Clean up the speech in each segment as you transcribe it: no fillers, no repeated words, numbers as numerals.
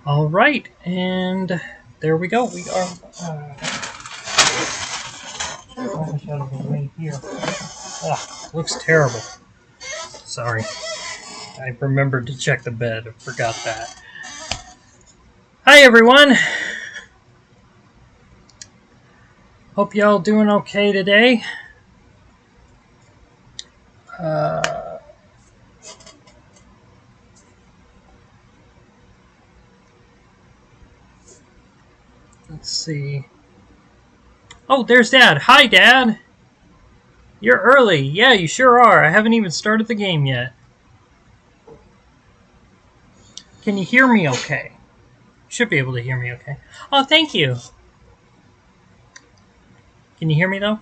All right, and there we go. We are out of the way here. Looks terrible. Sorry, I remembered to check the bed. I forgot that. Hi everyone. Hope y'all doing okay today. Let's see. Oh, there's Dad. Hi, Dad. You're early. Yeah, you sure are. I haven't even started the game yet. Can you hear me okay? Should be able to hear me okay. Oh, thank you. Can you hear me though?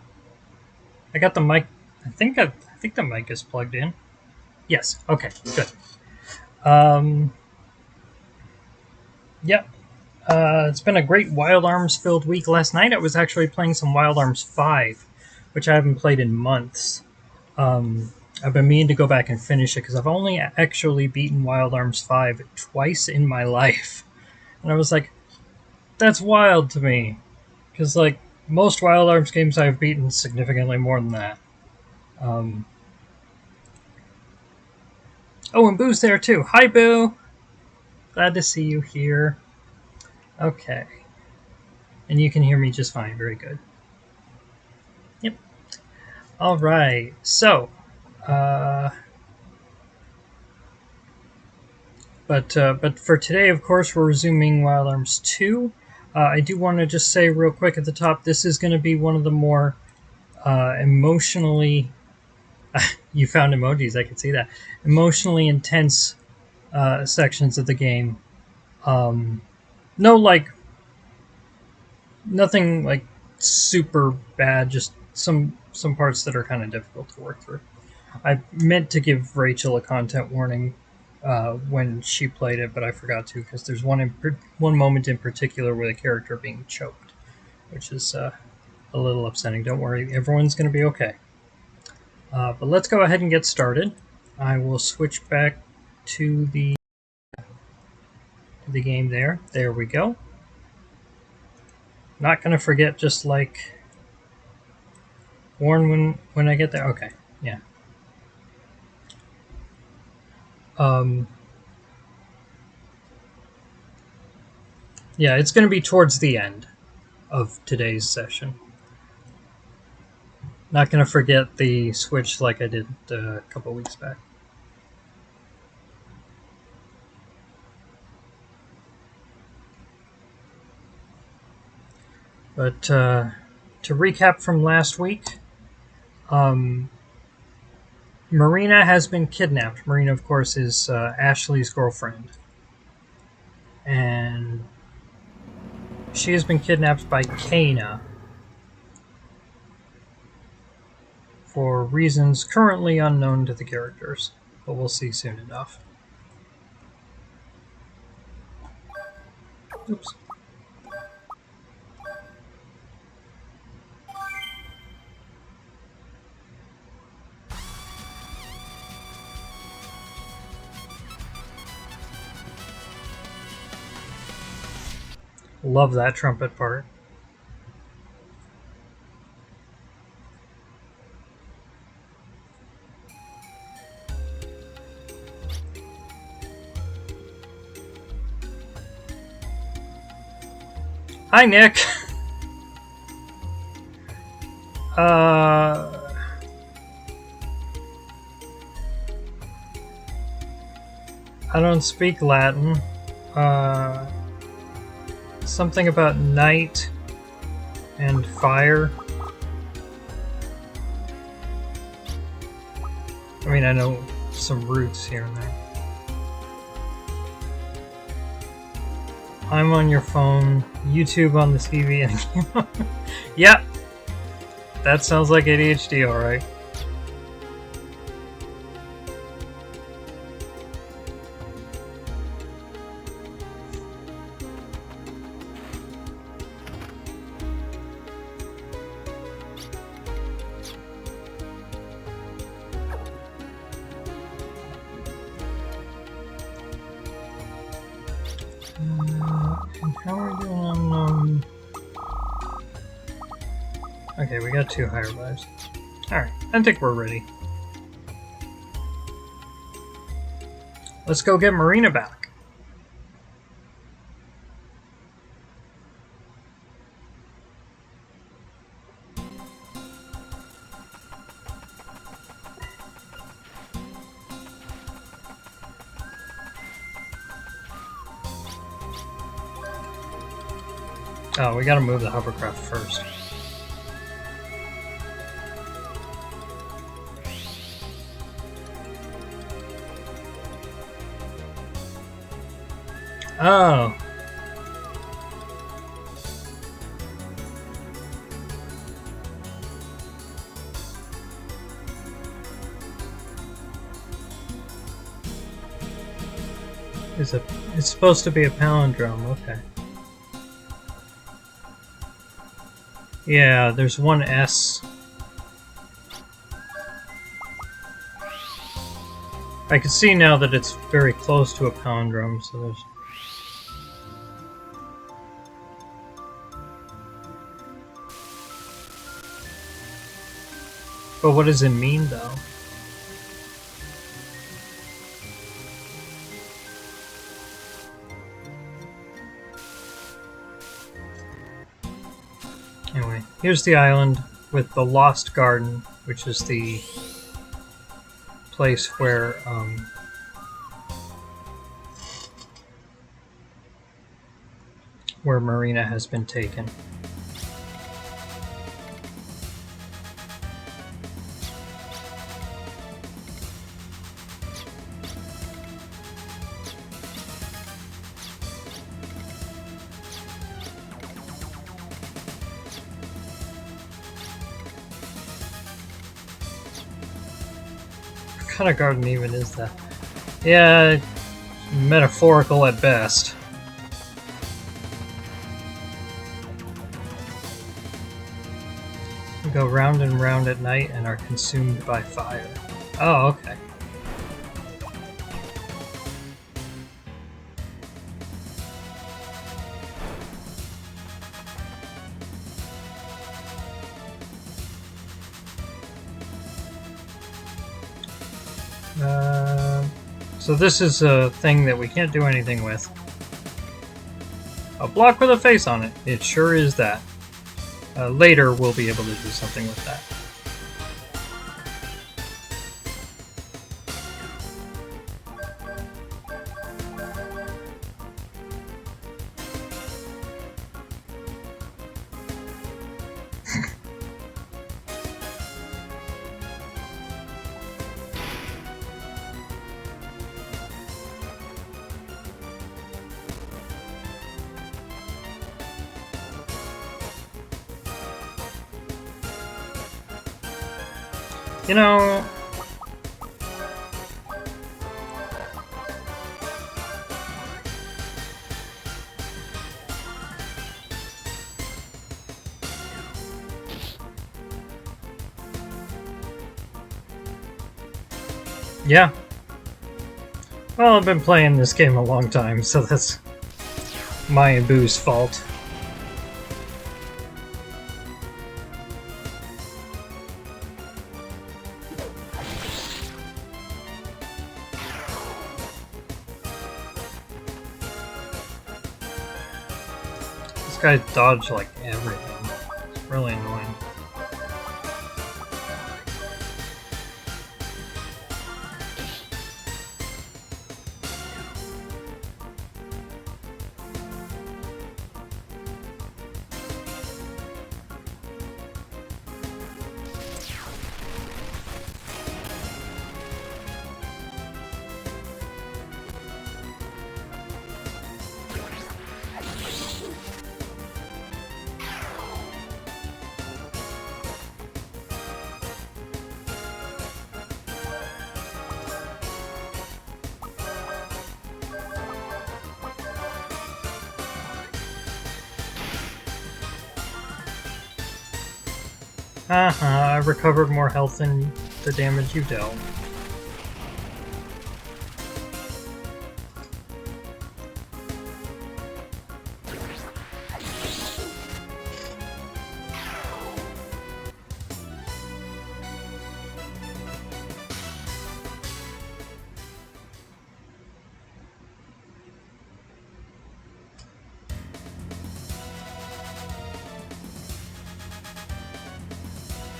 I got the mic. I think the mic is plugged in. Yes. Okay. Good. Yep. It's been a great Wild Arms filled week. Last night I was actually playing some Wild Arms 5, which I haven't played in months. I've been meaning to go back and finish it because I've only actually beaten Wild Arms 5 twice in my life. And I was like, that's wild to me. Because, like, most Wild Arms games I've beaten significantly more than that. Oh, and Boo's there too. Hi, Boo. Glad to see you here. Okay. And you can hear me just fine. Very good. Yep. All right. So, but for today, of course, we're resuming Wild Arms 2. I do want to just say real quick at the top, this is going to be one of the more emotionally... you found emojis, I can see that. Emotionally intense sections of the game. No, like... Nothing, like, super bad, just some parts that are kind of difficult to work through. I meant to give Rachel a content warning when she played it, but I forgot to because there's one moment in particular where the character being choked, which is a little upsetting. Don't worry, everyone's going to be okay. But let's go ahead and get started. I will switch back to the game there. There we go. Not going to forget, just like warn when I get there. Okay, yeah. Yeah, it's going to be towards the end of today's session. Not going to forget the switch like I did a couple weeks back. But to recap from last week, Marina has been kidnapped. Marina, of course, is Ashley's girlfriend. And she has been kidnapped by Kana for reasons currently unknown to the characters, but we'll see soon enough. Oops. Love that trumpet part. Hi, Nick. I don't speak Latin. Something about night and fire. I mean, I know some roots here and there. I'm on your phone, YouTube on the TV, and yep, that sounds like ADHD, alright. How are we doing on, Okay, we got 2 higher lives. Alright, I think we're ready. Let's go get Marina back. Oh, we gotta move the hovercraft first. Oh. It's supposed to be a palindrome, okay. Yeah, there's one S. I can see now that it's very close to a palindrome, so there's... But what does it mean, though? Anyway, here's the island with the Lost Garden, which is the place where Marina has been taken. What kind of garden even is that? Yeah, metaphorical at best. We go round and round at night and are consumed by fire. Oh, okay. So this is a thing that we can't do anything with. A block with a face on it. It sure is that. Later we'll be able to do something with that. You know... Yeah. Well, I've been playing this game a long time, so that's my and Boo's fault. This guy dodged like everything. It's really annoying. I recovered more health than the damage you dealt.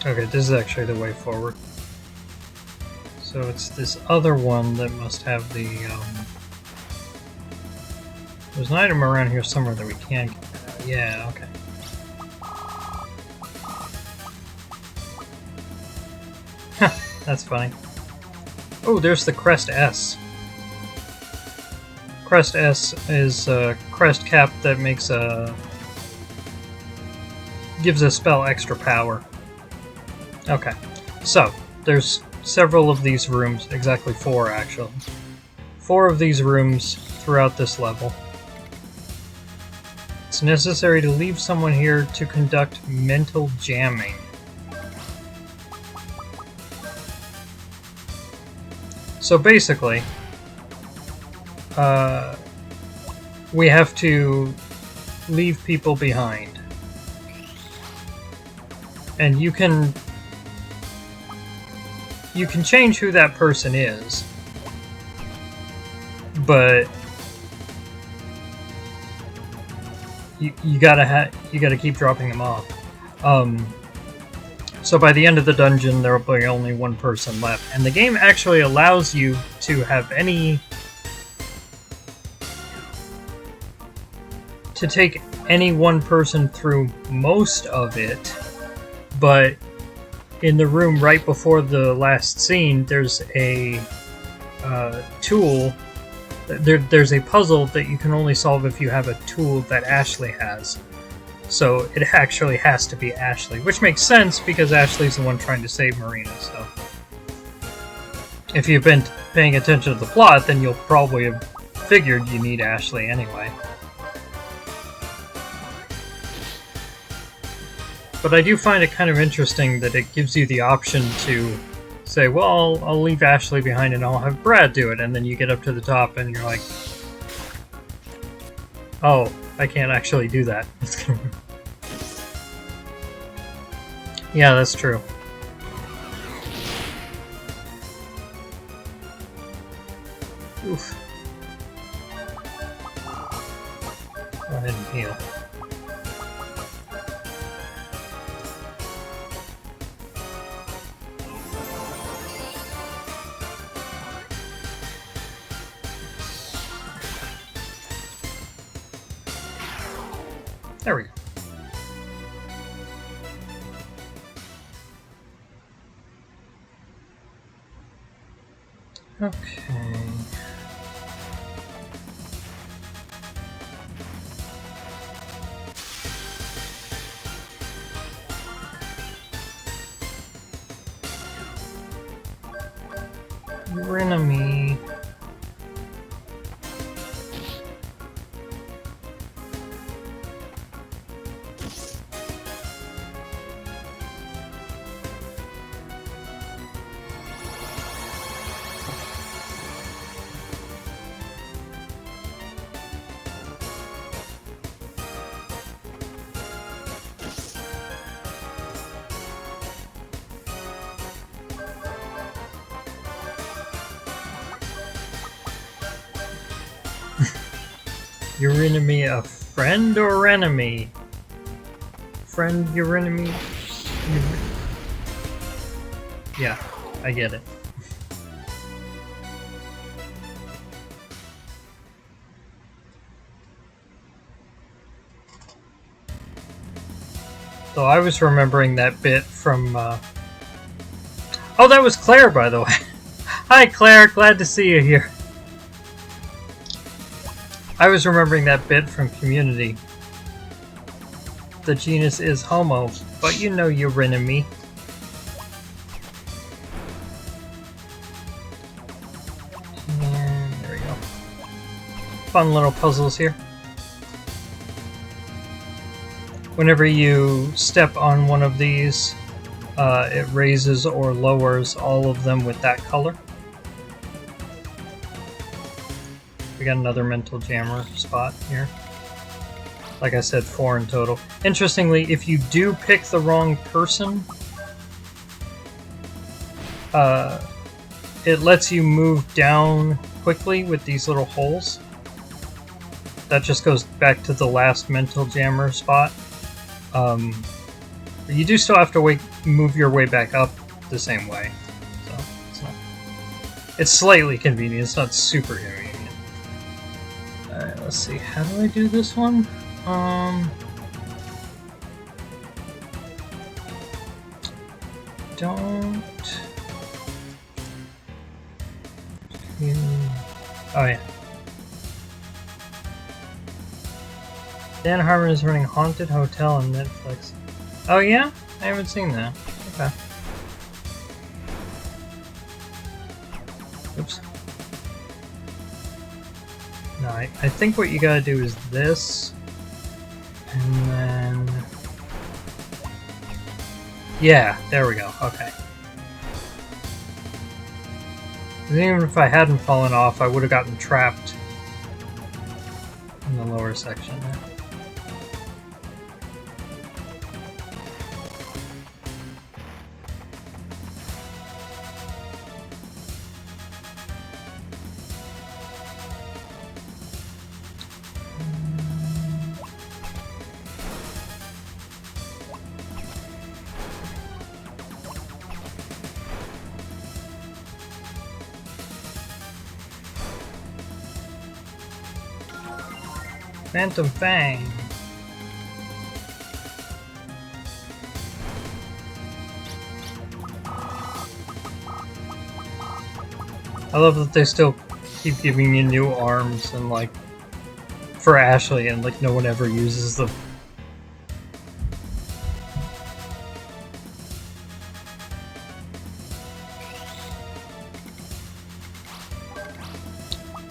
Okay, this is actually the way forward. So it's this other one that must have the, there's an item around here somewhere that we can get. Yeah, okay. That's funny. Oh, there's the Crest S. Crest S is a crest cap that makes gives a spell extra power. Okay, so there's several of these rooms, exactly 4 actually. 4 of these rooms throughout this level. It's necessary to leave someone here to conduct mental jamming. So basically, we have to leave people behind. And you can change who that person is, but you gotta keep dropping them off. So by the end of the dungeon, there will be only 1 person left, and the game actually allows you to have to take any one person through most of it, but in the room right before the last scene, there's a tool. There's a puzzle that you can only solve if you have a tool that Ashley has. So it actually has to be Ashley, which makes sense because Ashley's the one trying to save Marina. So if you've been paying attention to the plot, then you'll probably have figured you need Ashley anyway. But I do find it kind of interesting that it gives you the option to say, well, I'll leave Ashley behind and I'll have Brad do it, and then you get up to the top and you're like, oh, I can't actually do that. Yeah, that's true. Oof. Go ahead and heal. There we go. Okay. Your enemy. Your enemy a friend or enemy? Friend, your enemy? Yeah, I get it. So I was remembering that bit from, Oh, that was Claire, by the way. Hi, Claire. Glad to see you here. I was remembering that bit from Community. The genus is Homo, but you know your enemy. And there we go. Fun little puzzles here. Whenever you step on one of these, it raises or lowers all of them with that color. We got another mental jammer spot here. Like I said, 4 in total. Interestingly, if you do pick the wrong person, it lets you move down quickly with these little holes. That just goes back to the last mental jammer spot. You do still have to move your way back up the same way. So it's slightly convenient. It's not super convenient. Alright, let's see. How do I do this one? Don't. Oh yeah. Dan Harmon is running Haunted Hotel on Netflix. Oh yeah? I haven't seen that. Okay. Oops. No, I think what you gotta do is this. And then... yeah, there we go. Okay. Even if I hadn't fallen off, I would have gotten trapped in the lower section there. Phantom Fang. I love that they still keep giving you new arms and like for Ashley, and like no one ever uses them.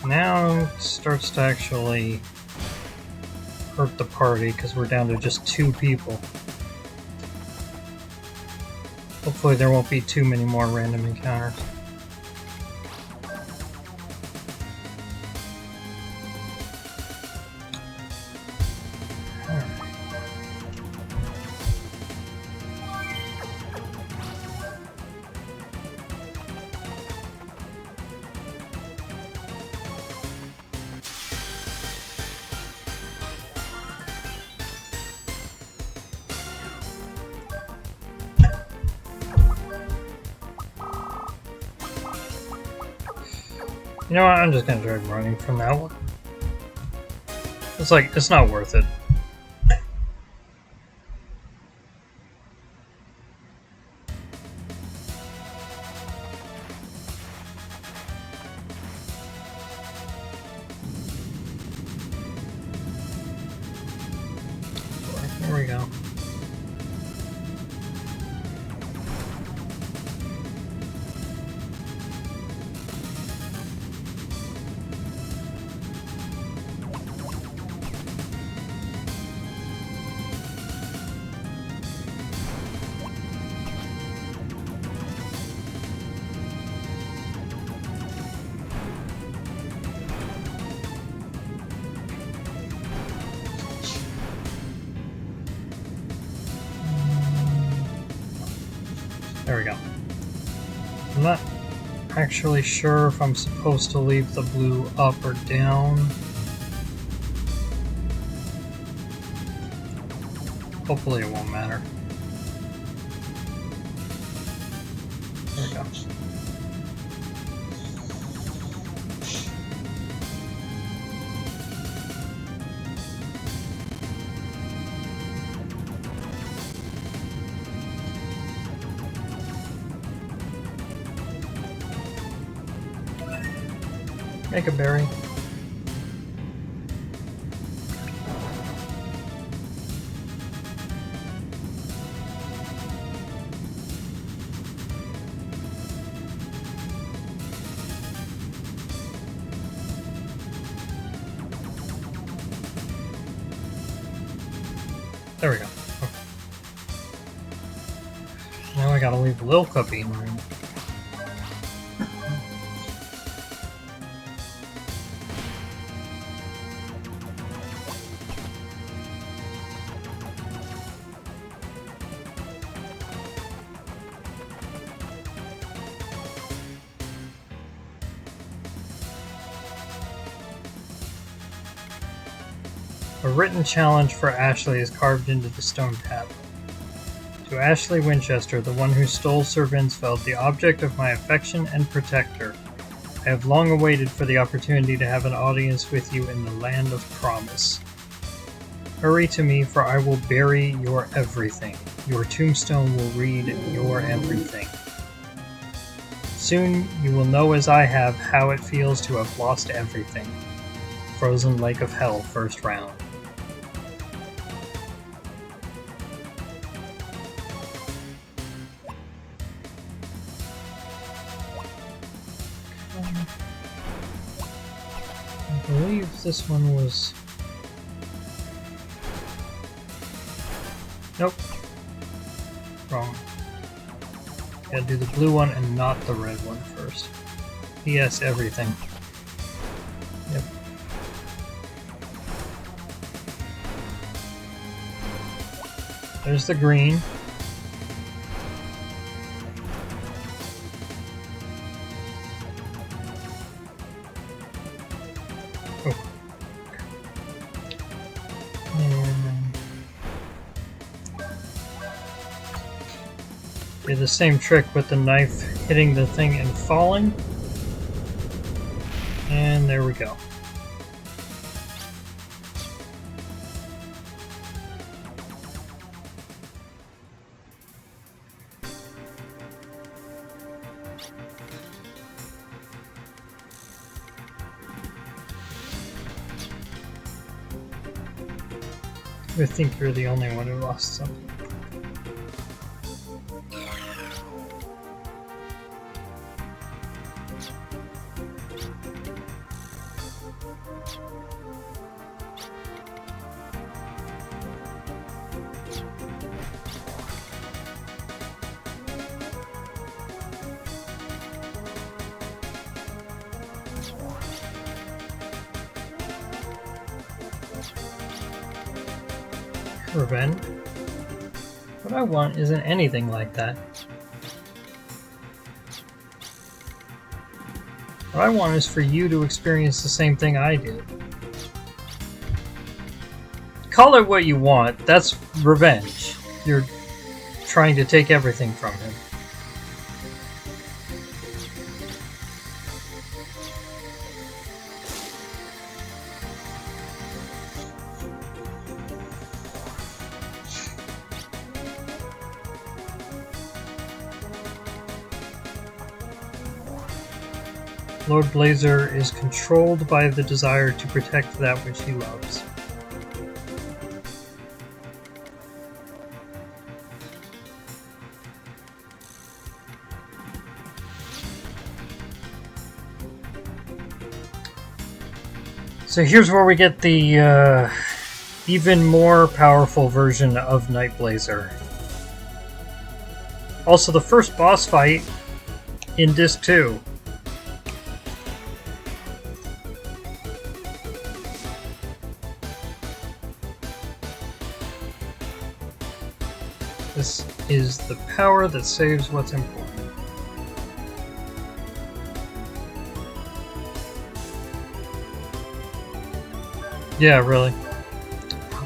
Now it starts to actually hurt the party because we're down to just 2 people. Hopefully there won't be too many more random encounters. You know what, I'm just gonna try running from that one. It's like, it's not worth it. There we go. There we go. I'm not actually sure if I'm supposed to leave the blue up or down. Hopefully it won't matter. There we go. Make a berry. There we go. Okay. Now I gotta leave Lilka behind. A written challenge for Ashley is carved into the stone tablet. To Ashley Winchester, the one who stole Sir Vinsfeld, the object of my affection and protector. I have long awaited for the opportunity to have an audience with you in the land of promise. Hurry to me, for I will bury your everything. Your tombstone will read your everything. Soon you will know as I have how it feels to have lost everything. Frozen Lake of Hell, first round. I believe this one was... Nope. Wrong. Gotta do the blue one and not the red one first. Yes, everything. Yep. There's the green. Oh. And do the same trick with the knife hitting the thing and falling. And there we go. I think you're the only one who lost something. Revenge. What I want isn't anything like that. What I want is for you to experience the same thing I did. Call it what you want, that's revenge. You're trying to take everything from him. Lord Blazer is controlled by the desire to protect that which he loves. So here's where we get the even more powerful version of Night Blazer. Also the first boss fight in Disc 2. This is the power that saves what's important. Yeah, really.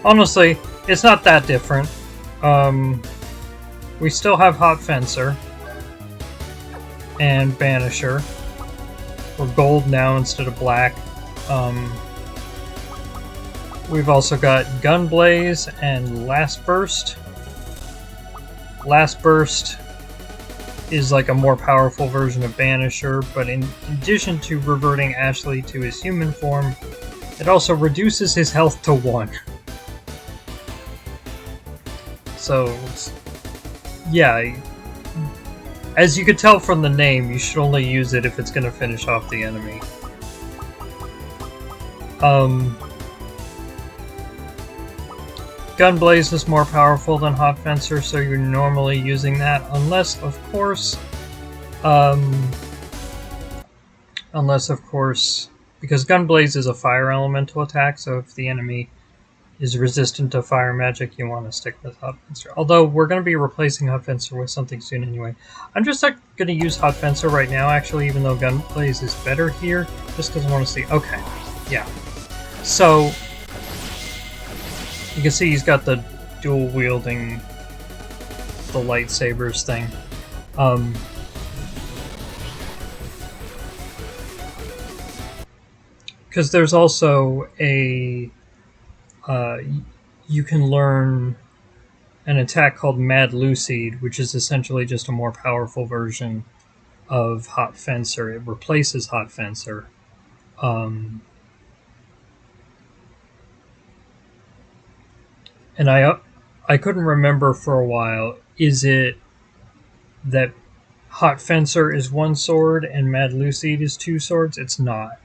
Honestly, it's not that different. We still have Hot Fencer and Banisher. We're gold now instead of black. We've also got Gunblaze and Last Burst. Last Burst is like a more powerful version of Banisher, but in addition to reverting Ashley to his human form, it also reduces his health to 1. So, yeah, as you could tell from the name, you should only use it if it's going to finish off the enemy. Gunblaze is more powerful than Hot Fencer, so you're normally using that, unless of course, because Gunblaze is a fire elemental attack, so if the enemy is resistant to fire magic, you want to stick with Hot Fencer. Although we're going to be replacing Hot Fencer with something soon anyway. I'm just going to use Hot Fencer right now, actually, even though Gunblaze is better here, just because I want to see. Okay, yeah. So you can see he's got the dual wielding the lightsabers thing. Because there's also a you can learn an attack called Mad Lucid, which is essentially just a more powerful version of Hot Fencer. It replaces Hot Fencer. And I couldn't remember for a while. Is it that Hot Fencer is one sword and Mad Lucid is two swords? It's not.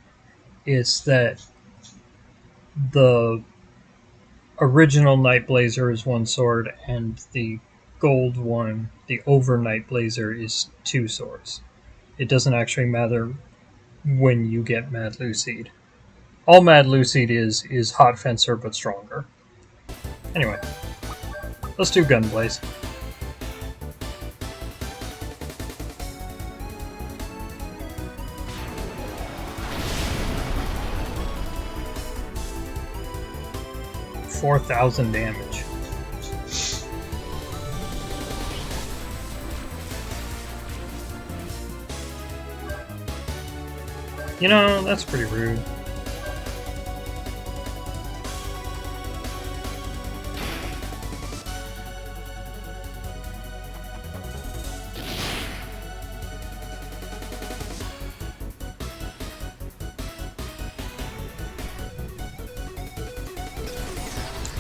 It's that the original Night Blazer is one sword and the gold one, the Overnight Blazer, is two swords. It doesn't actually matter when you get Mad Lucid. All Mad Lucid is Hot Fencer but stronger. Anyway, let's do Gunblaze. $4,000 damage. You know, that's pretty rude.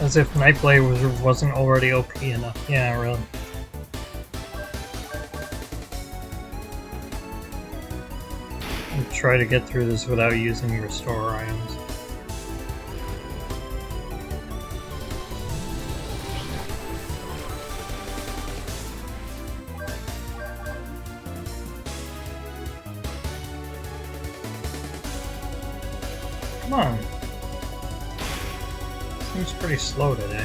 As if Nightblade wasn't already OP enough. Yeah, really. I'll try to get through this without using restore items. Come on. Seems pretty slow today.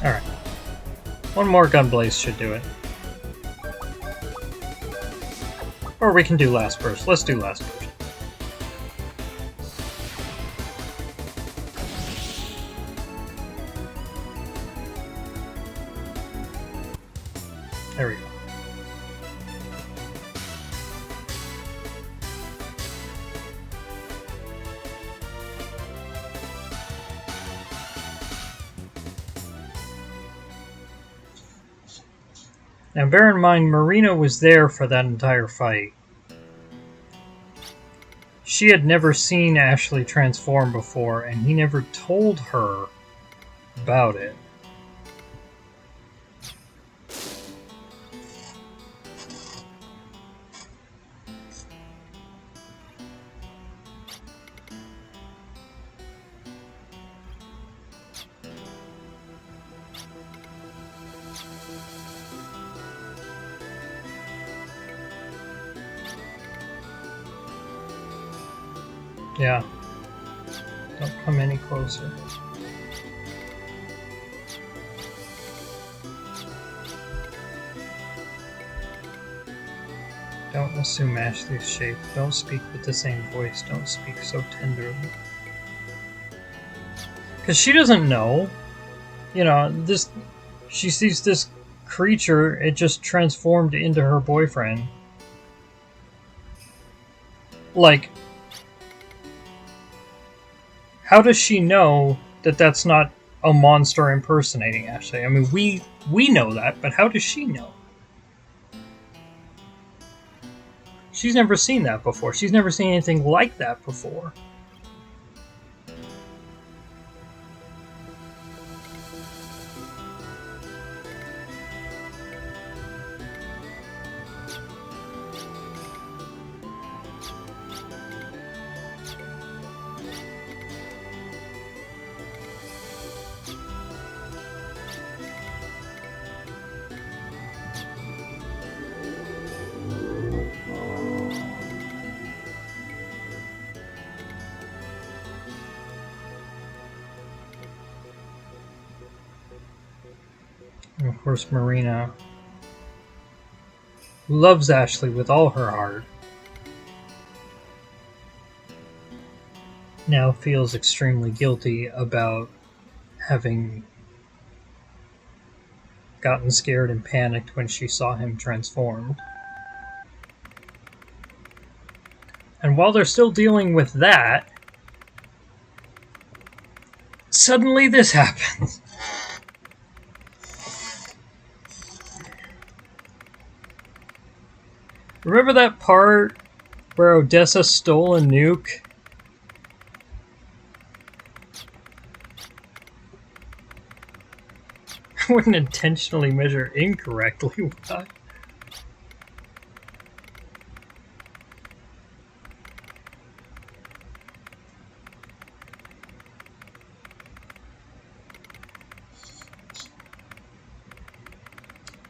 Alright. One more Gunblaze should do it. Or we can do Last Burst. Let's do Last Burst. There we go. Now bear in mind, Marina was there for that entire fight. She had never seen Ashley transform before, and he never told her about it. Yeah. Don't come any closer. Don't assume Ashley's shape. Don't speak with the same voice. Don't speak so tenderly. Because she doesn't know. You know, this. She sees this creature, it just transformed into her boyfriend. Like, how does she know that that's not a monster impersonating Ashley? I mean, we know that, but how does she know? She's never seen that before. She's never seen anything like that before. And of course, Marina, who loves Ashley with all her heart, now feels extremely guilty about having gotten scared and panicked when she saw him transformed. And while they're still dealing with that, suddenly this happens. Remember that part where Odessa stole a nuke? I wouldn't intentionally measure incorrectly. What?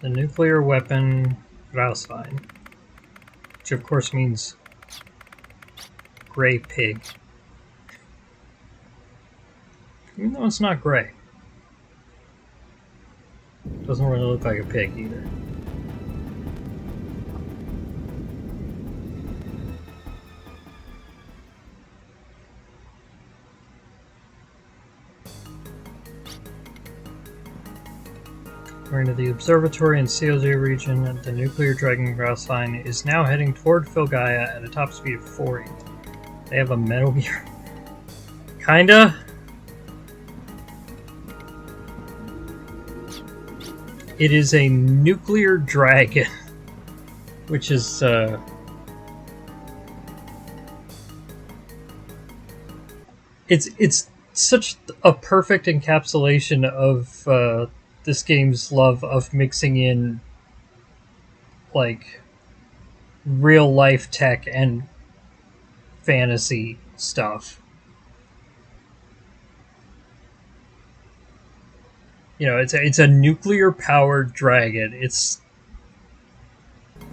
The nuclear weapon Grauswein, which of course means gray pig. Even though it's not gray. Doesn't really look like a pig either. According to the observatory in CLJ region, the nuclear dragon Grauswein is now heading toward Filgaia at a top speed of 40. They have a Metal Gear. Kinda? It is a nuclear dragon, which is it's such a perfect encapsulation of this game's love of mixing in like real life tech and fantasy stuff. You know, it's a nuclear powered dragon. It's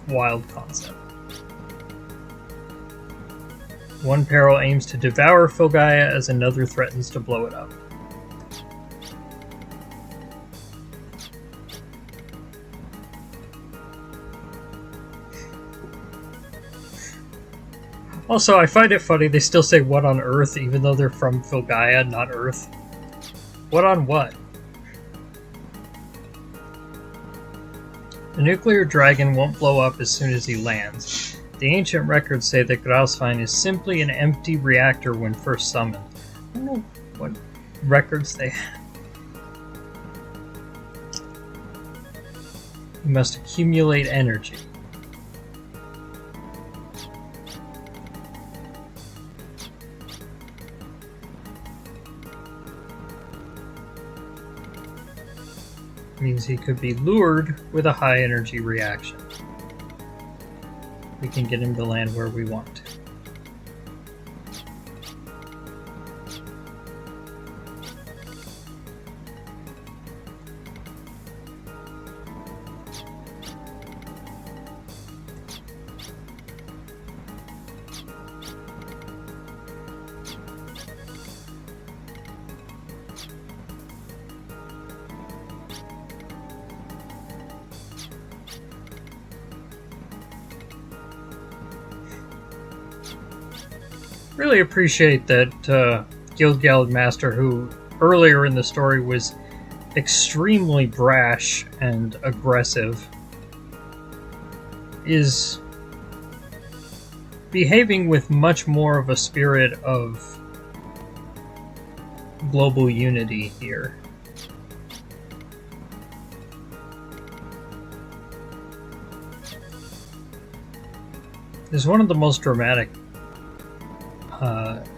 wild concept. One peril aims to devour Filgaia as another threatens to blow it up. Also, I find it funny they still say what on Earth even though they're from Filgaia, not Earth. What on what? The nuclear dragon won't blow up as soon as he lands. The ancient records say that Grauswein is simply an empty reactor when first summoned. I don't know what records they have. You must accumulate energy. Means he could be lured with a high energy reaction. We can get him to land where we want. Really appreciate that Guild Master, who earlier in the story was extremely brash and aggressive, is behaving with much more of a spirit of global unity here. It's one of the most dramatic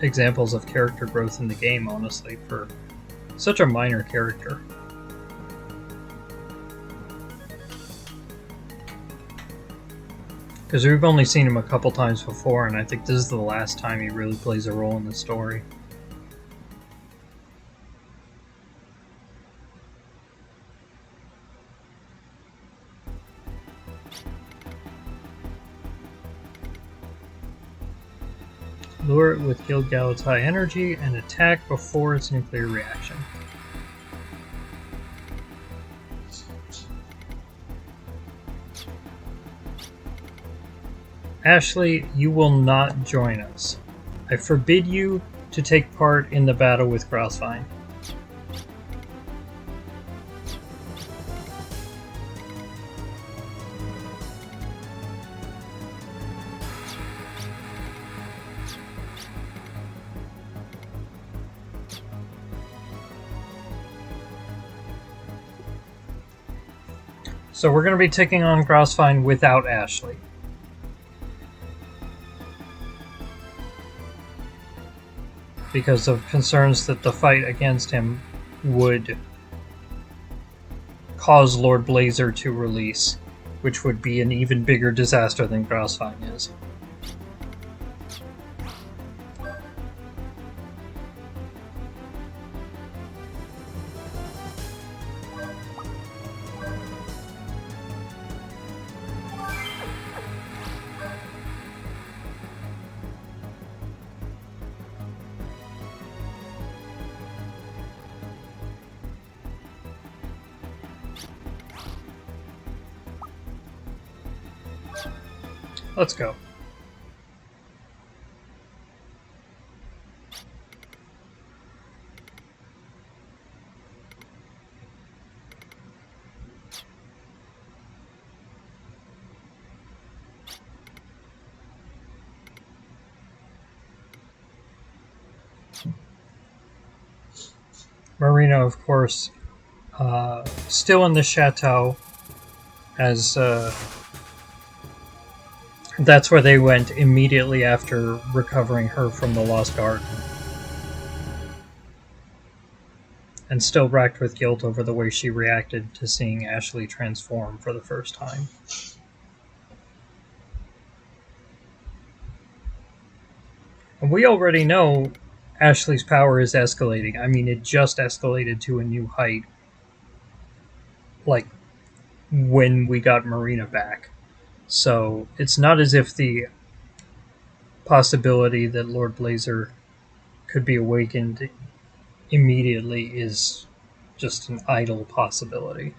examples of character growth in the game, honestly, for such a minor character. Because we've only seen him a couple times before, and I think this is the last time he really plays a role in the story. Lure it with Guild Gallant's high energy and attack before its nuclear reaction. Ashley, you will not join us. I forbid you to take part in the battle with Grauswein. So we're going to be taking on Grauswein without Ashley. Because of concerns that the fight against him would cause Lord Blazer to release, which would be an even bigger disaster than Grauswein is. Let's go. Marina, of course, still in the chateau, as that's where they went immediately after recovering her from the Lost Garden. And still racked with guilt over the way she reacted to seeing Ashley transform for the first time. And we already know Ashley's power is escalating. I mean, it just escalated to a new height, like, when we got Marina back. So it's not as if the possibility that Lord Blazer could be awakened immediately is just an idle possibility.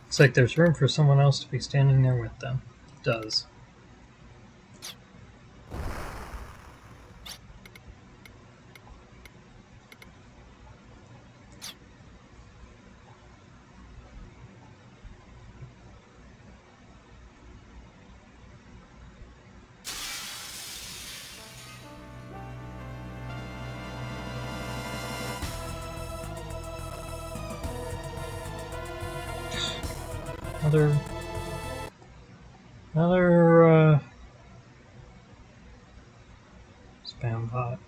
It's like there's room for someone else to be standing there with them. It does. Another spam bot.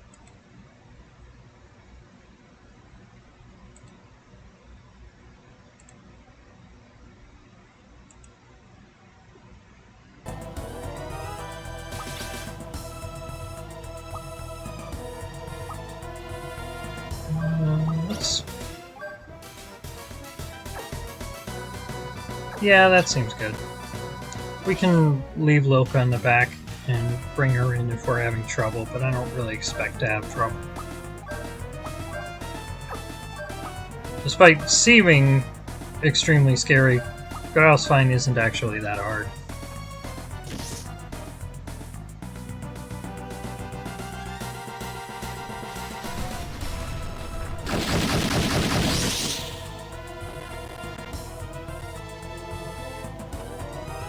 Yeah, that seems good. We can leave Loka in the back and bring her in if we're having trouble, but I don't really expect to have trouble. Despite seeming extremely scary, Grauswein isn't actually that hard.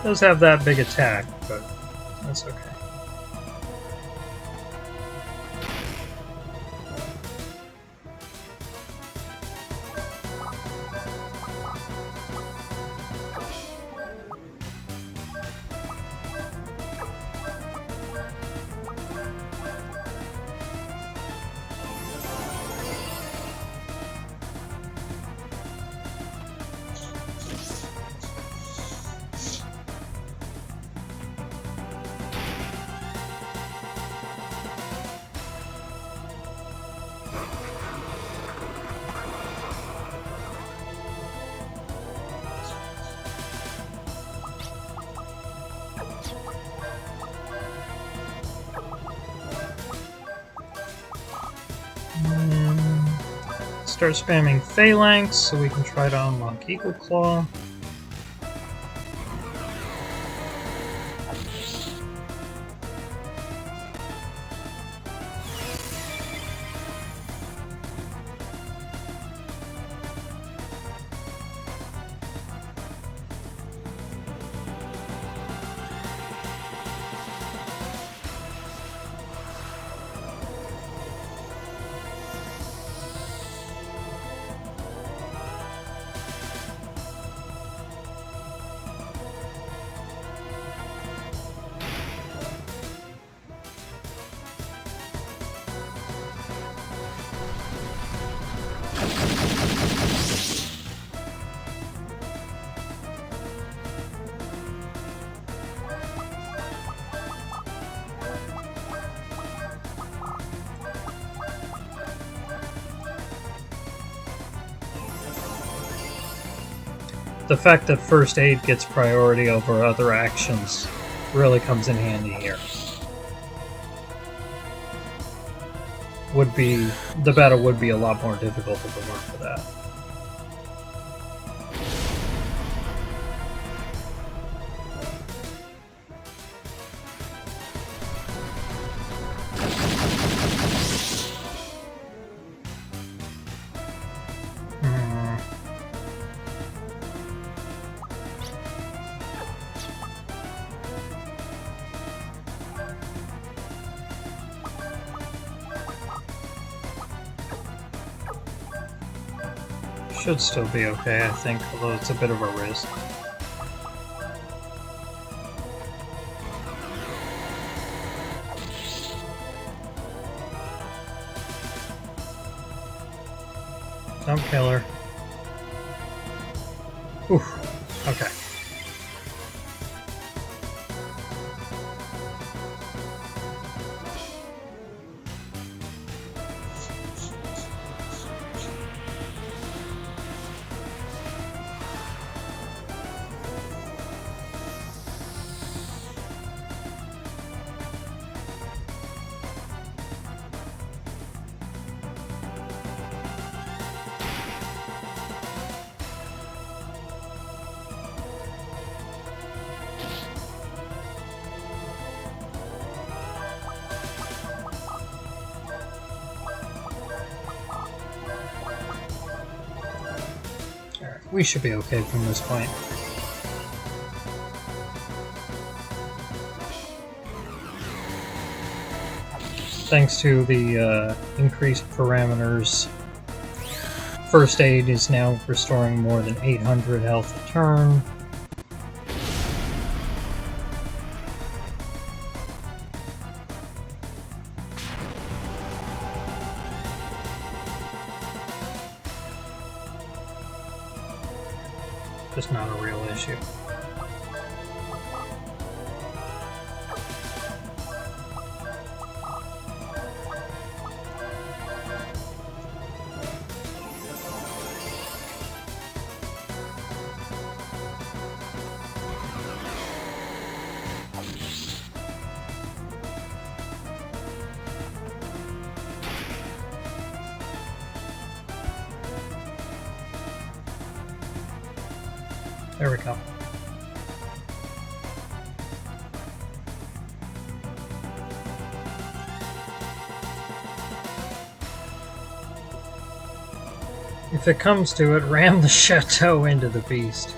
Does have that big attack, but that's okay. start spamming Phalanx so we can try to unlock Eagle Claw. The fact that first aid gets priority over other actions really comes in handy here. The battle would be a lot more difficult if it weren't for that. Should still be okay, I think, although it's a bit of a risk. Don't kill her. Oof. Okay. We should be okay from this point. Thanks to the increased parameters, first aid is now restoring more than 800 health a turn. Just not a real issue. There we go. If it comes to it, ram the chateau into the beast.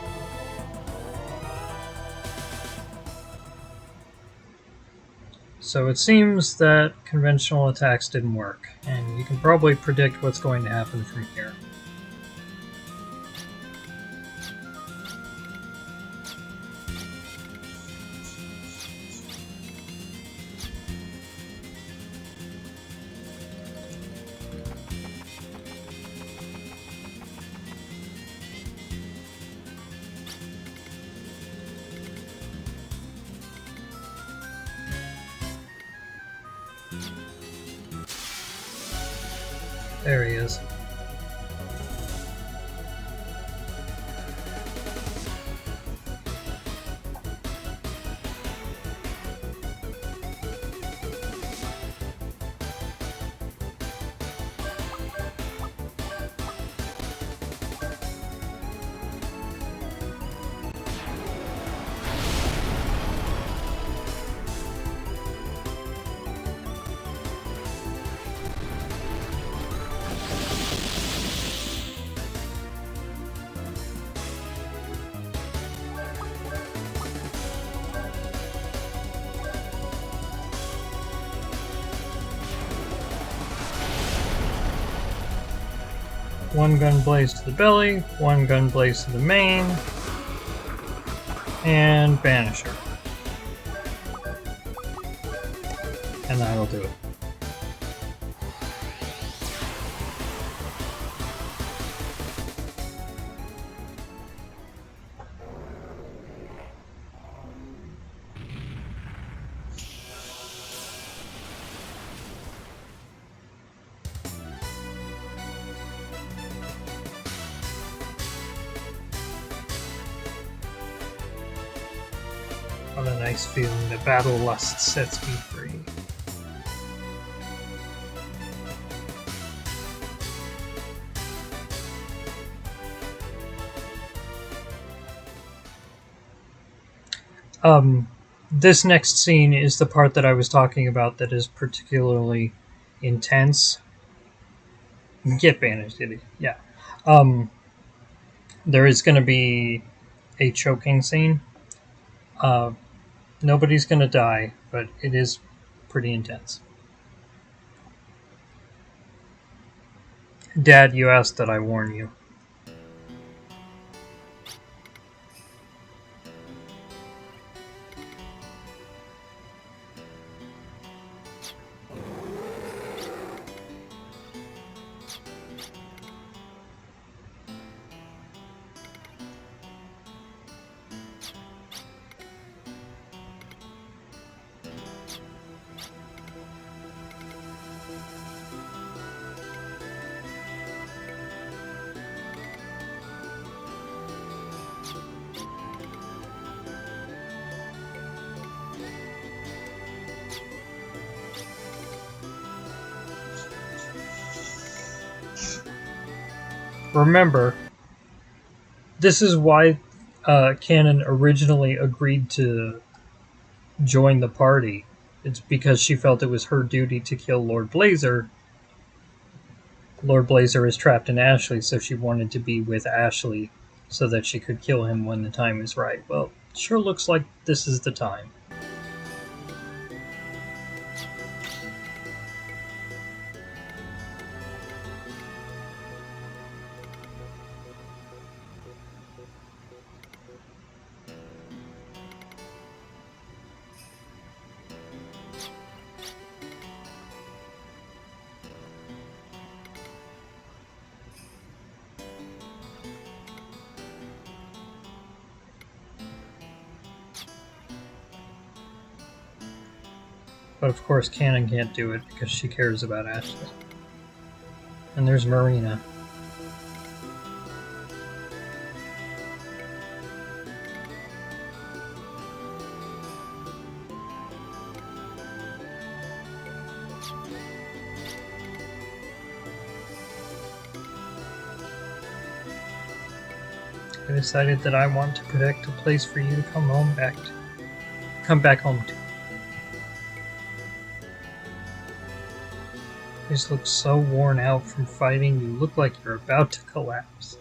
So it seems that conventional attacks didn't work, and you can probably predict what's going to happen from here. There he is. One gun blaze to the belly, one gun blaze to the main, and banish her. And that'll do it. What a nice feeling. The battle lust sets me free. This next scene is the part that I was talking about that is particularly intense. Get banished, did he? Yeah. There is going to be a choking scene. Nobody's going to die, but it is pretty intense. Dad, you asked that I warn you. Remember, this is why Canon originally agreed to join the party. It's because she felt it was her duty to kill Lord Blazer. Lord Blazer is trapped in Ashley, so she wanted to be with Ashley so that she could kill him when the time is right. Well, sure looks like this is the time. But of course, Canon can't do it because she cares about Ashley. And there's Marina. I decided that I want to protect a place for you to come back home to. You just look so worn out from fighting, you look like you're about to collapse.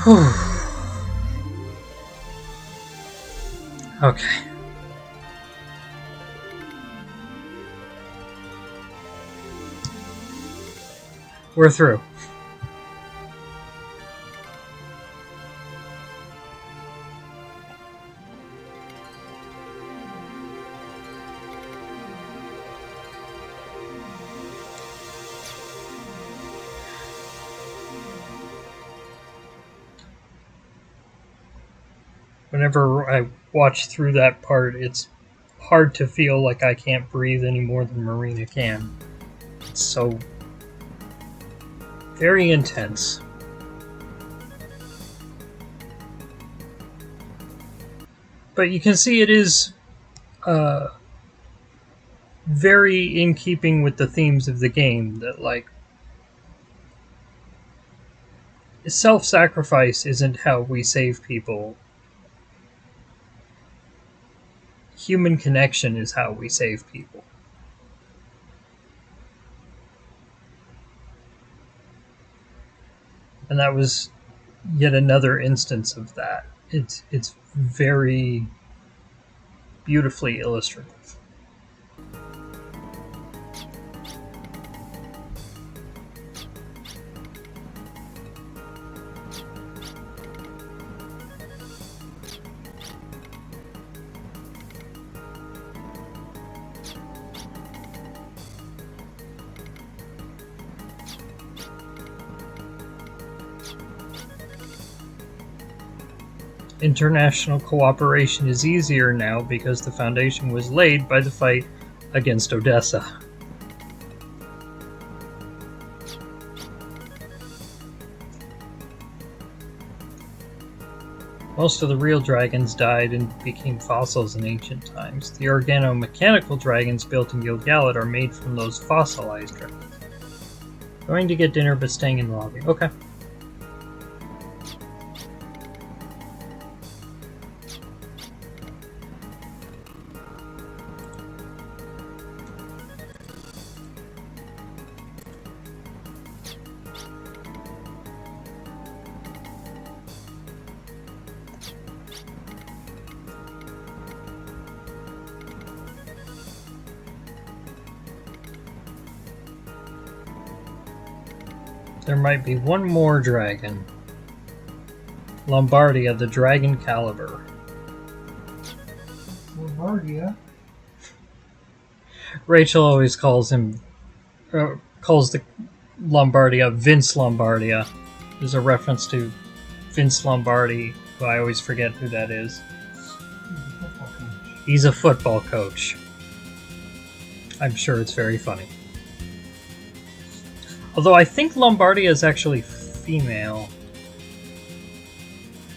Whew. Okay. We're through. Whenever I watch through that part, it's hard to feel like I can't breathe any more than Marina can. It's so very intense. But you can see it is very in keeping with the themes of the game that, like, self sacrifice isn't how we save people. Human connection is how we save people. And that was yet another instance of that. It's very beautifully illustrative. International cooperation is easier now because the foundation was laid by the fight against Odessa. Most of the real dragons died and became fossils in ancient times. The organo-mechanical dragons built in Gilgalad are made from those fossilized dragons. Going to get dinner but staying in the lobby. Okay. There might be one more dragon. Lombardia, the Dragon Caliber. Lombardia? Rachel always calls him, calls the Lombardia Vince Lombardia. There's a reference to Vince Lombardi, who I always forget who that is. He's a football coach. I'm sure it's very funny. Although I think Lombardia is actually female.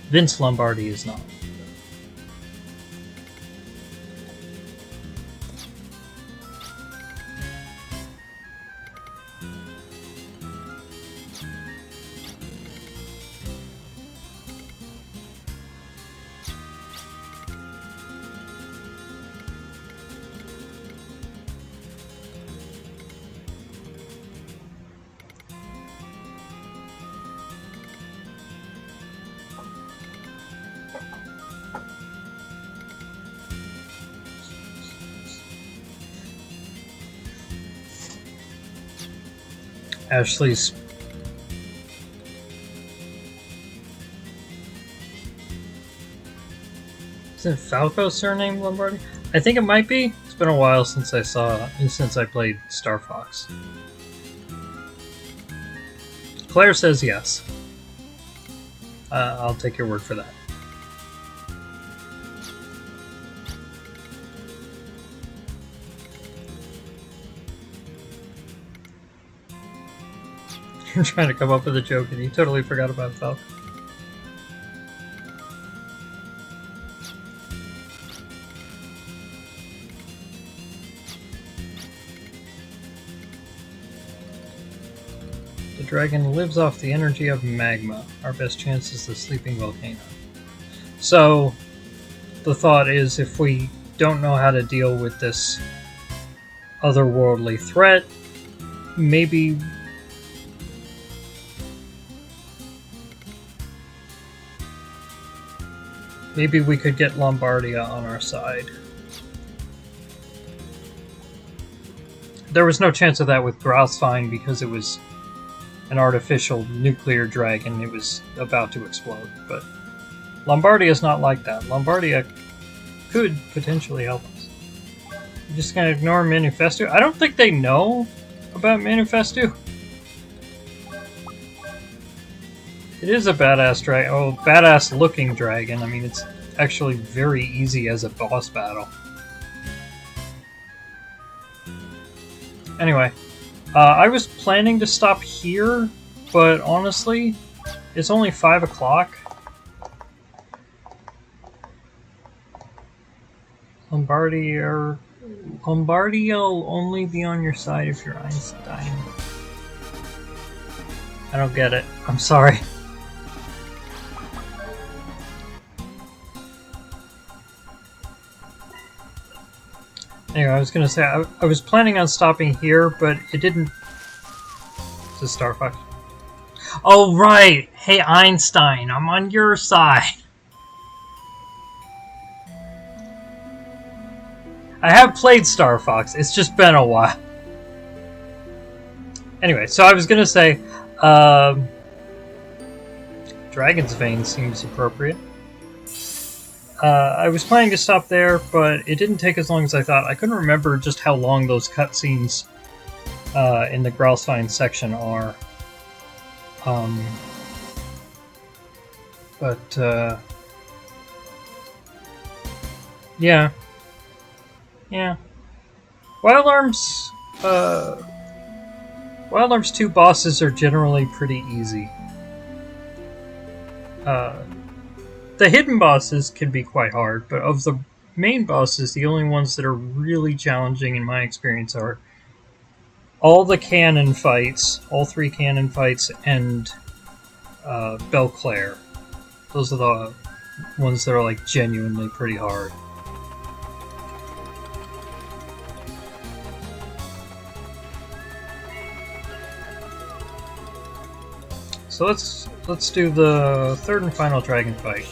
Vince Lombardi is not. Ashley's. Isn't Falco's surname Lombardi? I think it might be. It's been a while since I played Star Fox. Claire says yes. I'll take your word for that. You're trying to come up with a joke and you totally forgot about Falco. The dragon lives off the energy of magma. Our best chance is the Sleeping Volcano. So, the thought is, if we don't know how to deal with this otherworldly threat, maybe Maybe we could get Lombardia on our side. There was no chance of that with Grauswein because it was an artificial nuclear dragon. It was about to explode. But Lombardia is not like that. Lombardia could potentially help us. I'm just gonna ignore Manifesto. I don't think they know about Manifesto. It is a badass dragon. Oh, badass looking dragon. I mean, it's actually very easy as a boss battle. Anyway, I was planning to stop here, but honestly, it's only 5 o'clock. Lombardia will only be on your side if you're Einstein. I don't get it. I'm sorry. Anyway, I was gonna say, I was planning on stopping here, but it didn't... It's a Star Fox. Oh, right! Hey, Einstein, I'm on your side! I have played Star Fox, it's just been a while. Anyway, so I was gonna say, Dragon's Vein seems appropriate. I was planning to stop there, but it didn't take as long as I thought. I couldn't remember just how long those cutscenes in the Grauswein section are. Yeah. Yeah. Wild Arms 2 bosses are generally pretty easy. The hidden bosses can be quite hard, but of the main bosses, the only ones that are really challenging in my experience are all the cannon fights, all 3 cannon fights, and Belclair. Those are the ones that are like genuinely pretty hard. So let's do the 3rd and final dragon fight.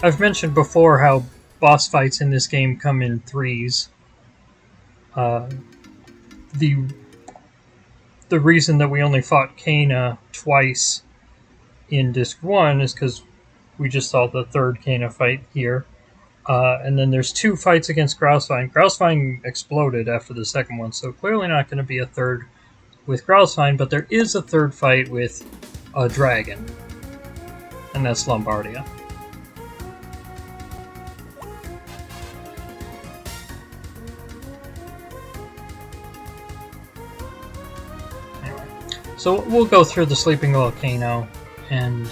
I've mentioned before how boss fights in this game come in 3s. The reason that we only fought Kana twice in Disc 1 is because we just saw the 3rd Kana fight here. And then there's 2 fights against Grauswein. Grauswein exploded after the 2nd one, so clearly not going to be a 3rd with Grauswein, but there is a 3rd fight with a dragon. And that's Lombardia. Anyway, so we'll go through the Sleeping Volcano and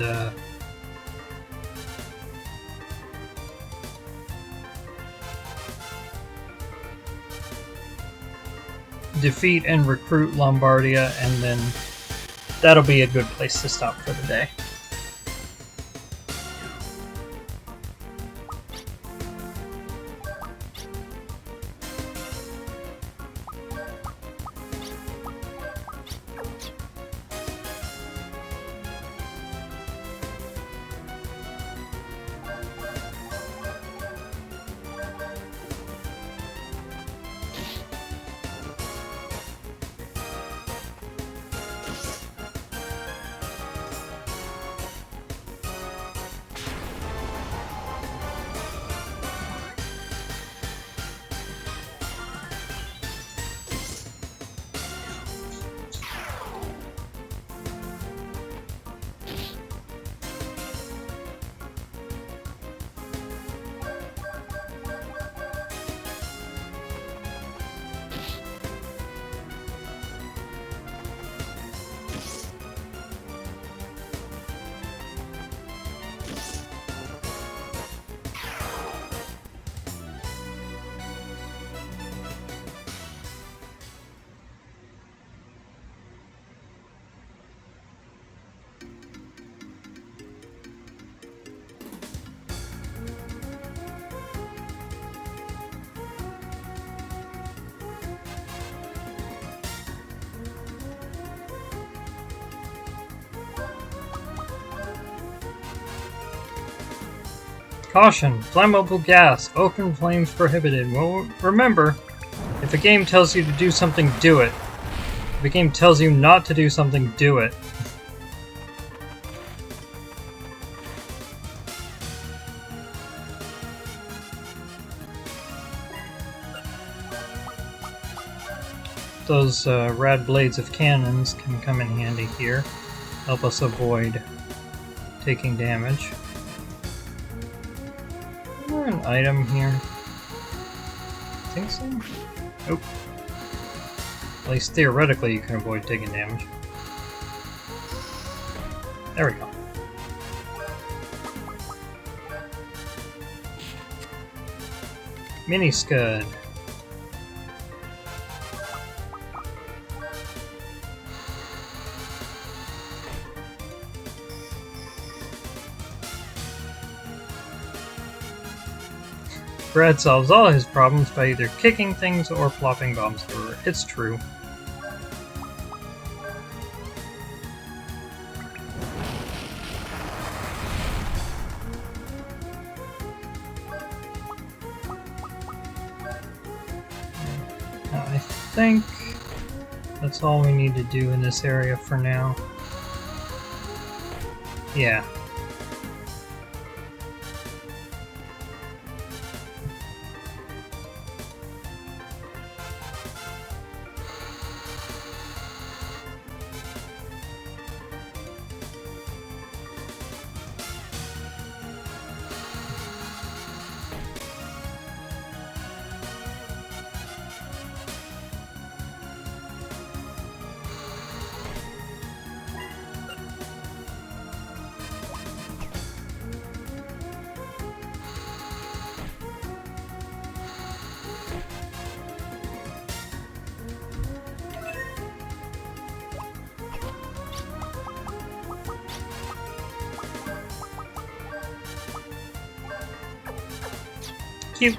defeat and recruit Lombardia, and then that'll be a good place to stop for the day. Caution! Flammable gas. Open flames prohibited. Well, remember, if a game tells you to do something, do it. If a game tells you not to do something, do it. Those rad blades of cannons can come in handy here. Help us avoid taking damage. Is there an item here? I think so? Nope. At least theoretically you can avoid taking damage. There we go. Mini Scud. Brad solves all his problems by either kicking things or plopping bombs through. It's true. I think that's all we need to do in this area for now. Yeah. Cute.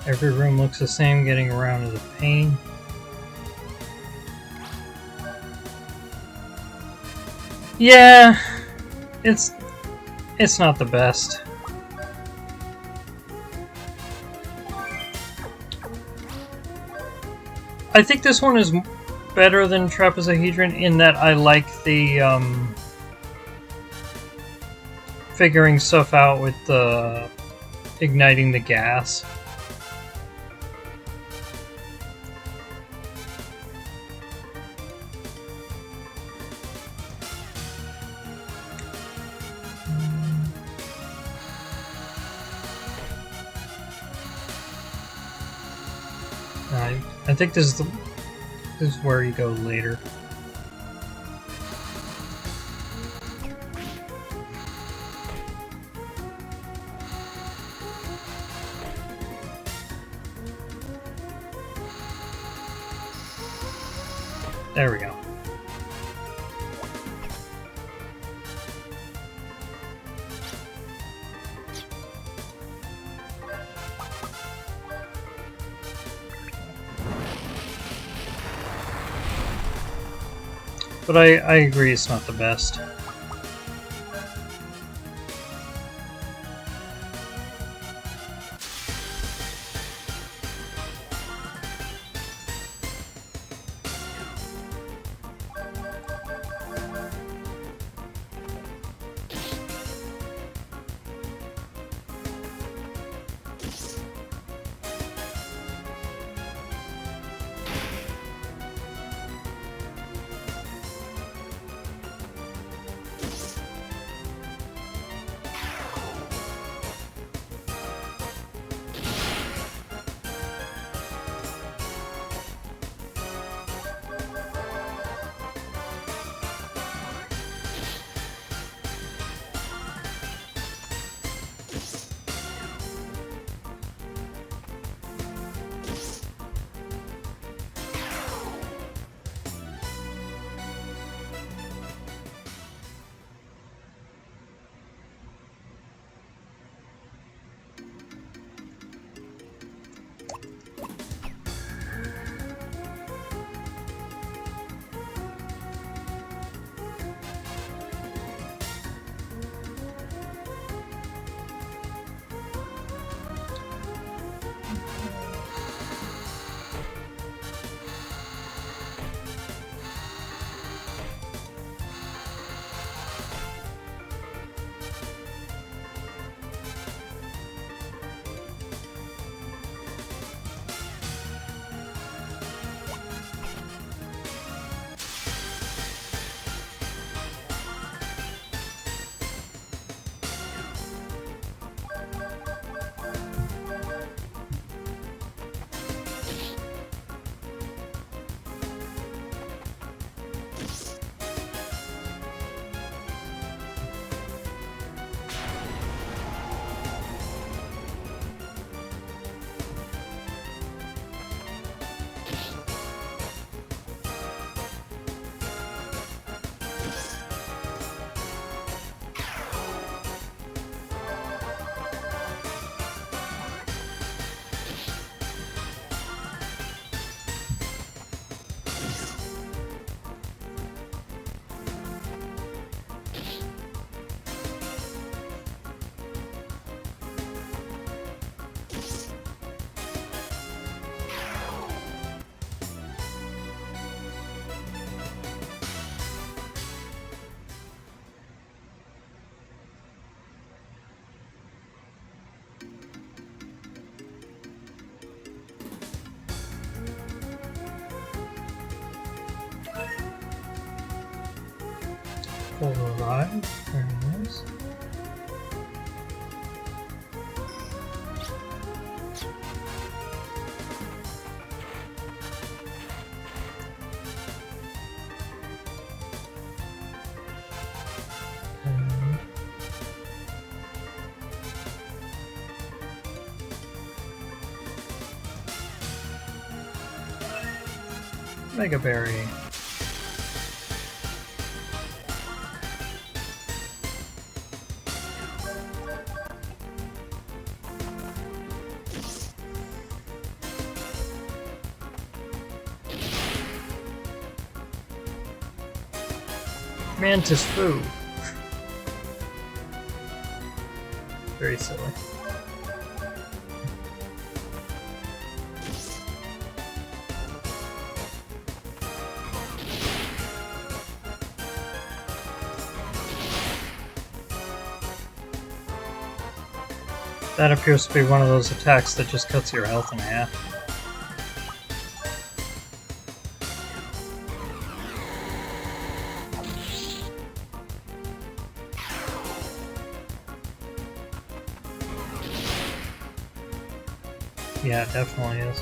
Every room looks the same, getting around is a pain. Yeah, it's not the best. I think this one is better than Trapezohedron in that I like the figuring stuff out with the igniting the gas. I think this is where you go later. There we go. But I agree it's not the best. Alright, very nice. Mega Berry. Mantis Foo. Very silly. That appears to be one of those attacks that just cuts your health in half. Yeah, it definitely is.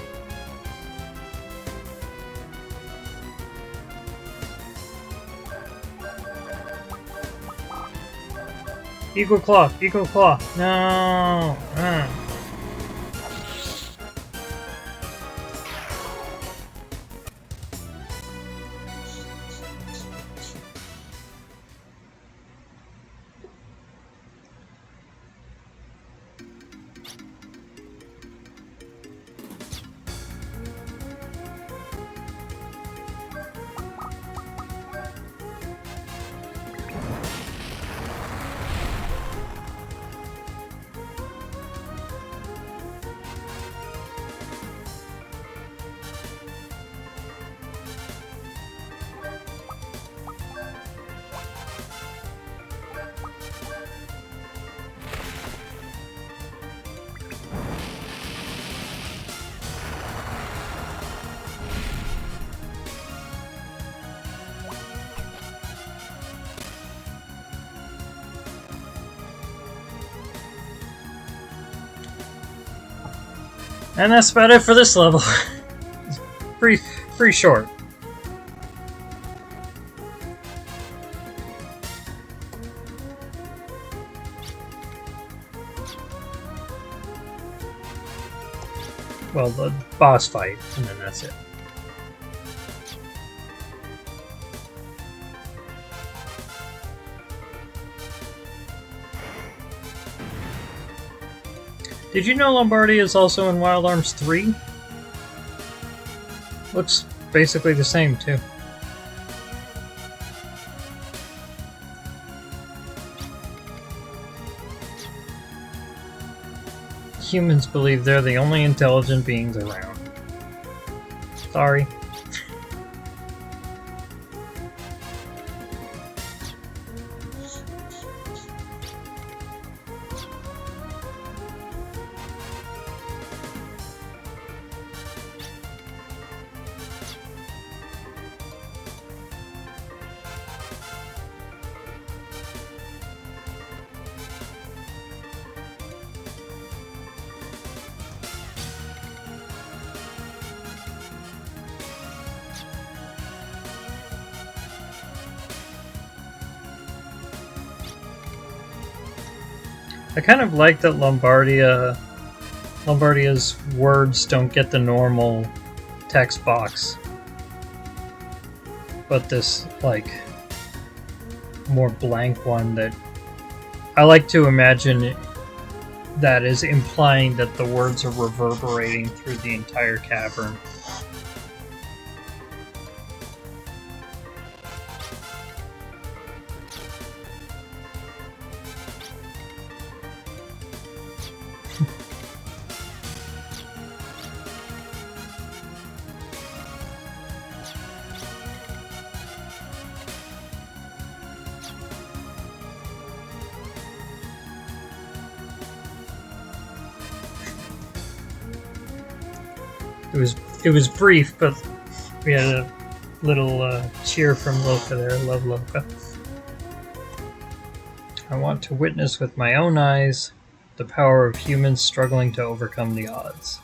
Eagle Claw! Eagle Claw! No! And that's about it for this level. It's pretty short. Well, the boss fight, and then that's it. Did you know Lombardia is also in Wild Arms 3? Looks basically the same, too. Humans believe they're the only intelligent beings around. Sorry. I kind of like that Lombardia's words don't get the normal text box, but this, like, more blank one that I like to imagine that is implying that the words are reverberating through the entire cavern. It was brief, but we had a little cheer from Loka there. Love Loka. I want to witness with my own eyes the power of humans struggling to overcome the odds.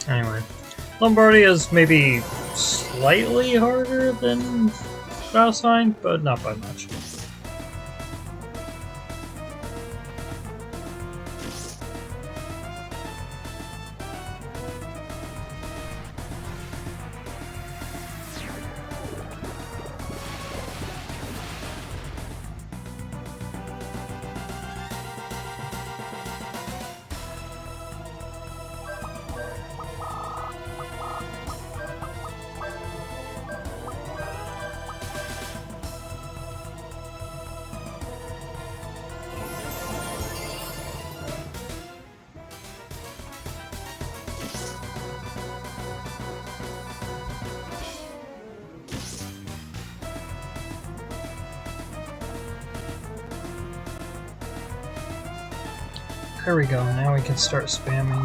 Anyway, Lombardia is maybe slightly harder than Grauswein, but not by much. There we go, now we can start spamming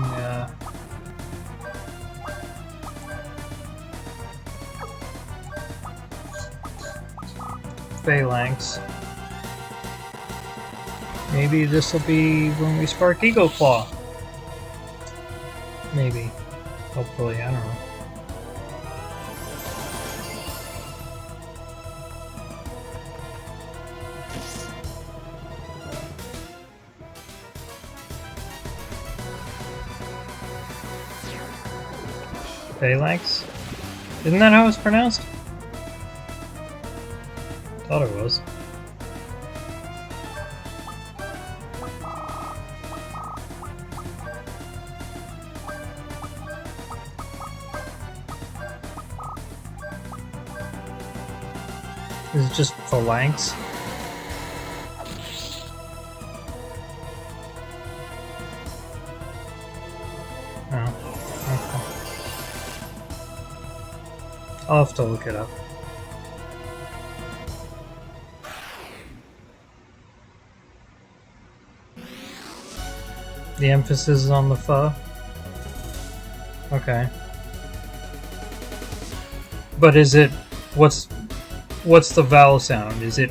phalanx. Maybe this will be when we spark Eagle Claw. Maybe. Hopefully, I don't know. Phalanx? Isn't that how it's pronounced? Thought it was. Is it just phalanx? I'll have to look it up. The emphasis is on the pho? Okay. But is it... What's the vowel sound? Is it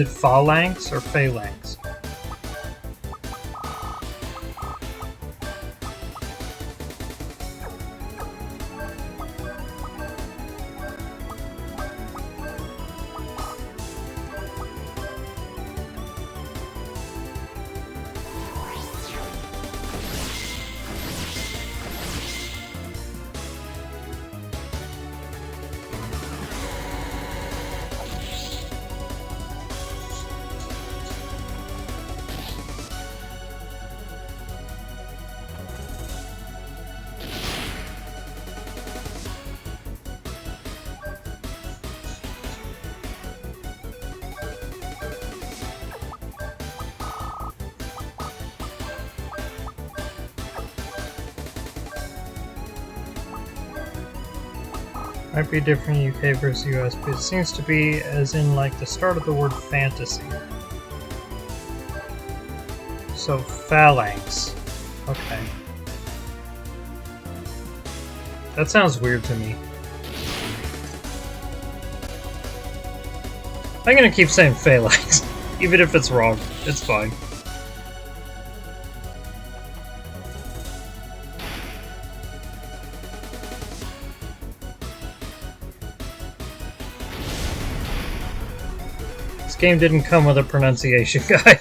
phalanx or phalanx? Might be different UK versus US, but it seems to be as in like the start of the word fantasy. So phalanx. Okay. That sounds weird to me. I'm gonna keep saying phalanx, even if it's wrong. It's fine. This game didn't come with a pronunciation guide.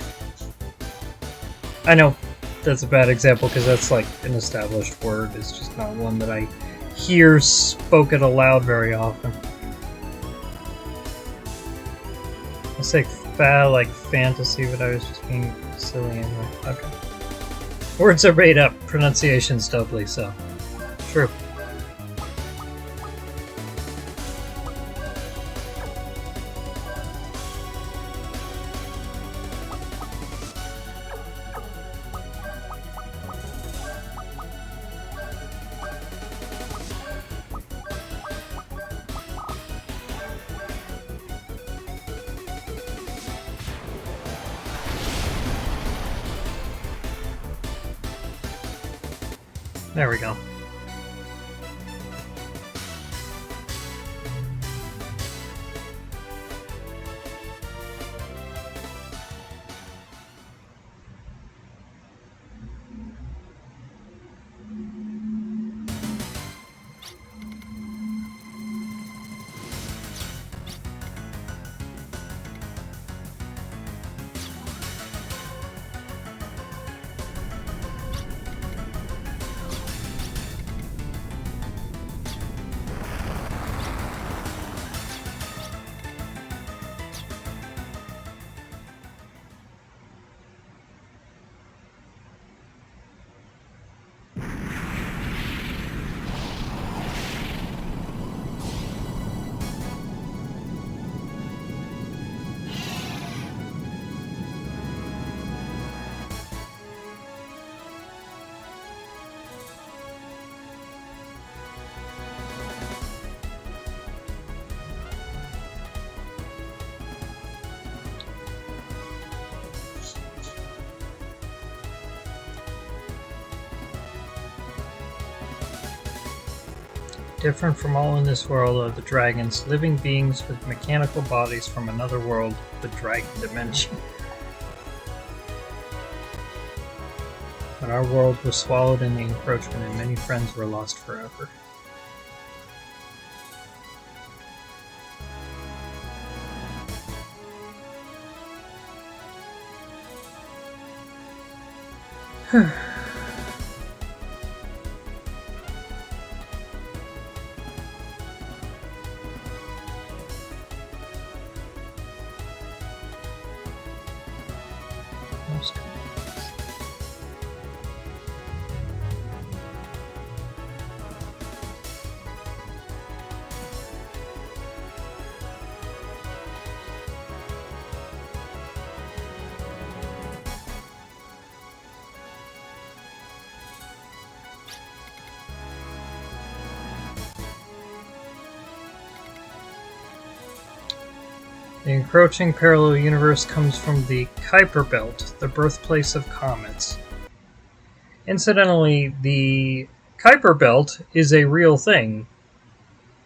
I know that's a bad example because that's like an established word. It's just not one that I hear spoken aloud very often. I say like fantasy, but I was just being silly anyway. Okay. Words are made up, pronunciation's doubly so. True. There we go. Different from all in this world are the dragons, living beings with mechanical bodies from another world, the dragon dimension. But our world was swallowed in the encroachment and many friends were lost forever. The encroaching parallel universe comes from the Kuiper Belt, the birthplace of comets. Incidentally, the Kuiper Belt is a real thing.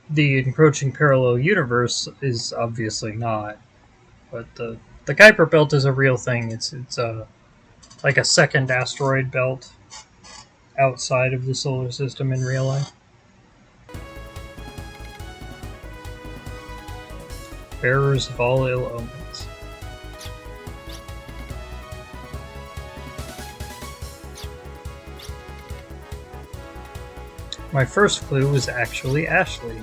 The encroaching parallel universe is obviously not, but the Kuiper Belt is a real thing. It's like a second asteroid belt outside of the solar system in real life. Bearers of all ill omens. My first clue was actually Ashley.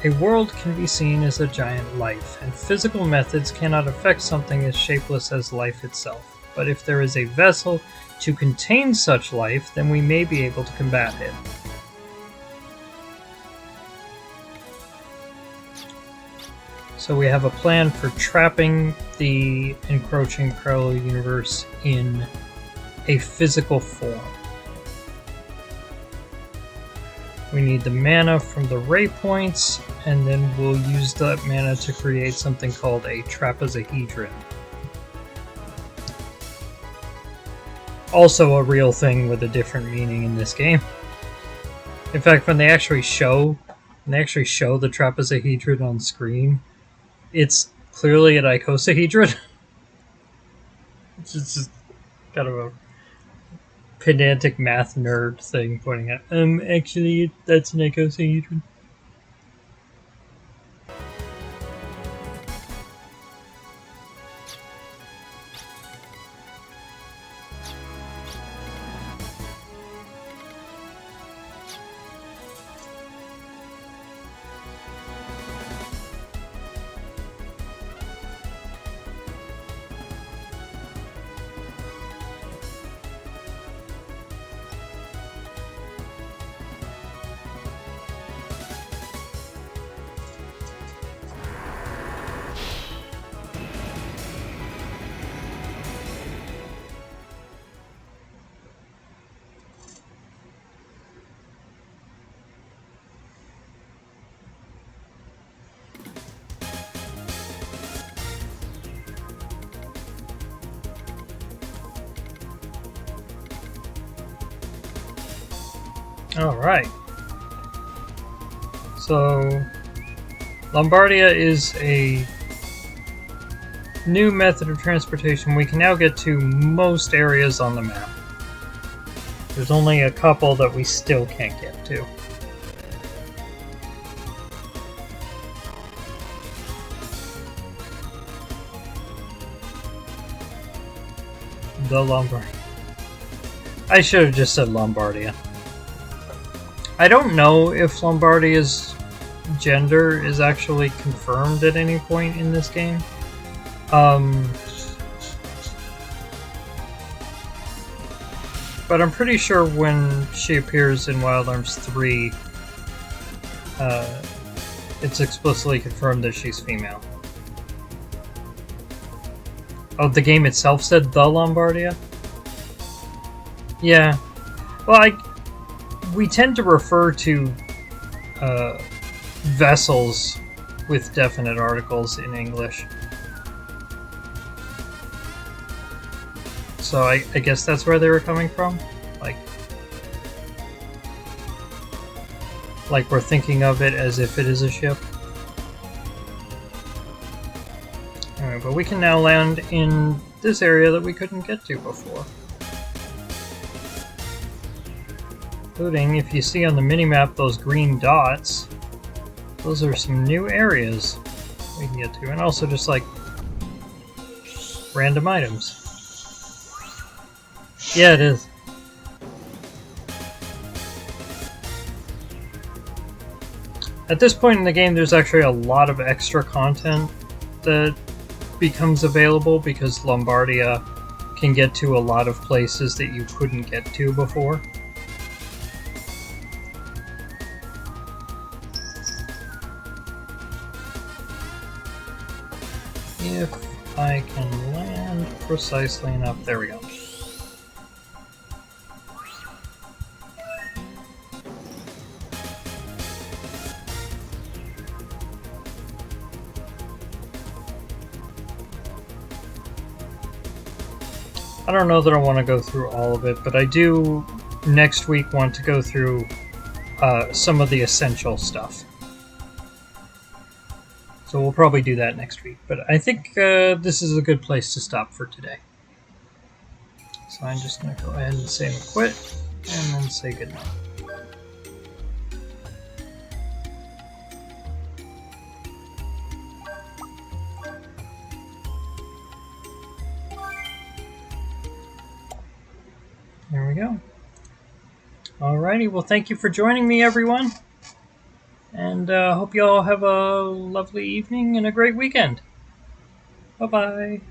A world can be seen as a giant life, and physical methods cannot affect something as shapeless as life itself. But if there is a vessel to contain such life, then we may be able to combat it. So we have a plan for trapping the encroaching parallel universe in a physical form. We need the mana from the ray points, and then we'll use that mana to create something called a trapezohedron. Also a real thing with a different meaning in this game. In fact, when they actually show the trapezohedron on screen, it's clearly an icosahedron. It's just kind of a pedantic math nerd thing pointing out. Actually, that's an icosahedron. Alright. So, Lombardia is a new method of transportation. We can now get to most areas on the map. There's only a couple that we still can't get to. The Lombardia. I should have just said Lombardia. I don't know if Lombardia's gender is actually confirmed at any point in this game. But I'm pretty sure when she appears in Wild Arms 3, it's explicitly confirmed that she's female. Oh, the game itself said the Lombardia? Yeah. Well, we tend to refer to vessels with definite articles in English. So I guess that's where they were coming from? Like we're thinking of it as if it is a ship. Anyway, but we can now land in this area that we couldn't get to before. Including, if you see on the minimap those green dots, those are some new areas we can get to, and also just like random items. Yeah, it is. At this point in the game, there's actually a lot of extra content that becomes available because Lombardia can get to a lot of places that you couldn't get to before. If I can land precisely enough, there we go. I don't know that I want to go through all of it, but I do next week want to go through some of the essential stuff. So we'll probably do that next week, but I think this is a good place to stop for today. So I'm just going to go ahead and say quit, and then say goodnight. There we go. Alrighty, well thank you for joining me, everyone. And hope you all have a lovely evening and a great weekend. Bye-bye.